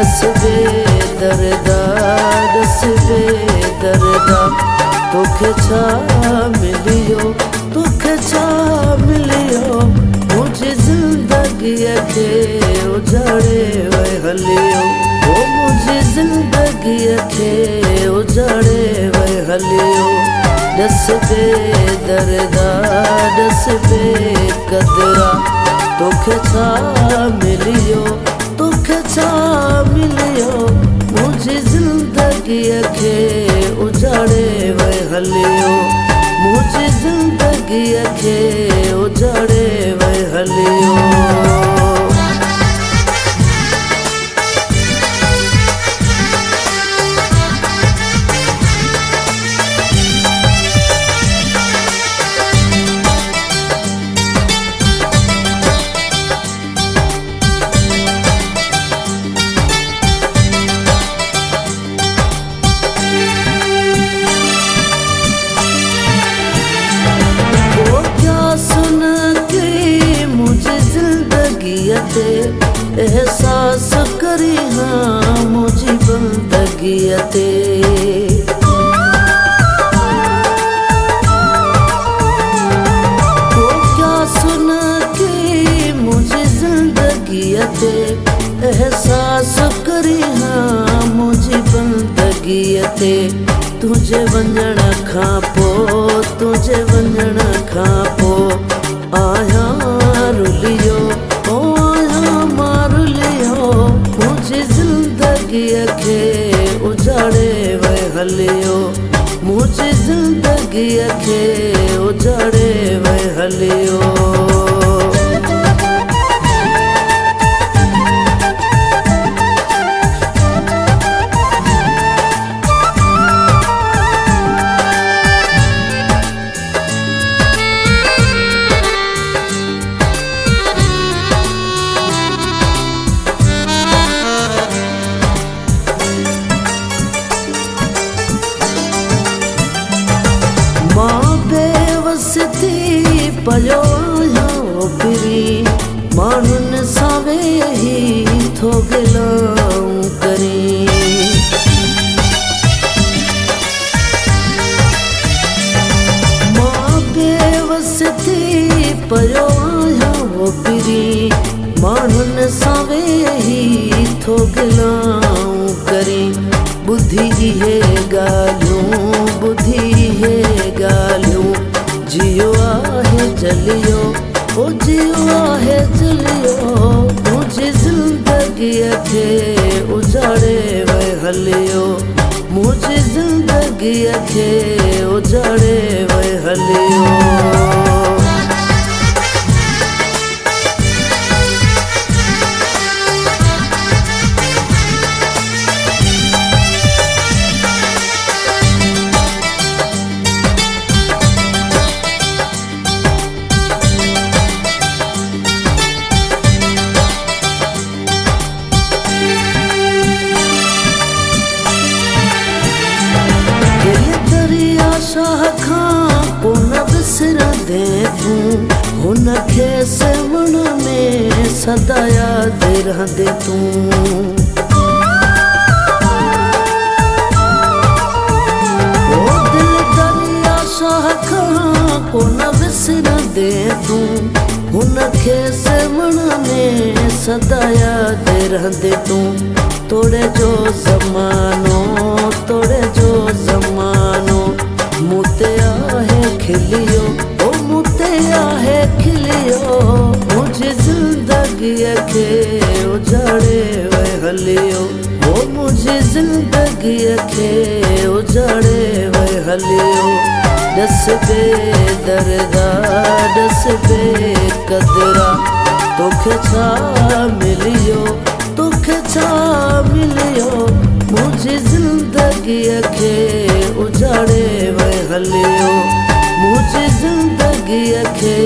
दस बेदर्दा दस बेदर्दा तोखे छा मिलियो तोखे छा मिलियो मुझे ज़िंदगीअ खे उजाड़े वई हलियो ओ मुझे ज़िंदगीअ खे उजाड़े वई हलियो दस बेदर्दा दस बेक़दरा तोखे छा मिलियो तोखे छा मिलियो मुझे ज़िंदगीअ खे उजाड़े वई हलियो मुझे ज़िंदगीअ खे उजाड़े वई हलियो एहसास करी हाँ मुझी बंदगीअ ते वो क्या सुन के मुझे ज़िंदगीअ ते एहसास करी हाँ मुझी बंदगीअ ते तुझे वञण खां पोइ तुझे वञण खां पोइ आया रुलियो मुझे ज़िंदगीअ खे उजाड़े वई हलियो मुझे ज़िंदगीअ खे उजाड़े वई हलियो पयो आहियां फिरी माण्हुनि सां वेही थो गिलाऊं करी मां बेवस थी पयो आहियां फिरी माण्हुनि सां वेही थो गिलाऊं करी ॿुधी इहे ॻाल्हियूं जियो आहे चलियो ओ जियो आहे चलियो मुझे ज़िंदगीअ खे उजाड़े वई हलियो मुझे ज़िंदगीअ खे उजाड़े वई हलियो शाह खां को न विसरंदे तूं हुन खे सेवण में सदा यादि रहंदे तूं ओ दिल दरिया शाह खां को न विसरंदे तूं हुन खे सेवण में सदा यादि रहंदे तूं तोड़े जो ज़मानो मुते आहे खिलियो ओ मुते आहे खिलियो मुझे ज़िंदगीअ खे उजाड़े वई हलियो ओ मुझे ज़िंदगीअ खे उजाड़े वई हलियो दस बेदर्दा दस बेक़दरा तोखे छा मिलियो तोखे छा मिलियो मुझे ज़िंदगीअ खे उजाड़े वई हलियो मुझे ज़िंदगीअ खे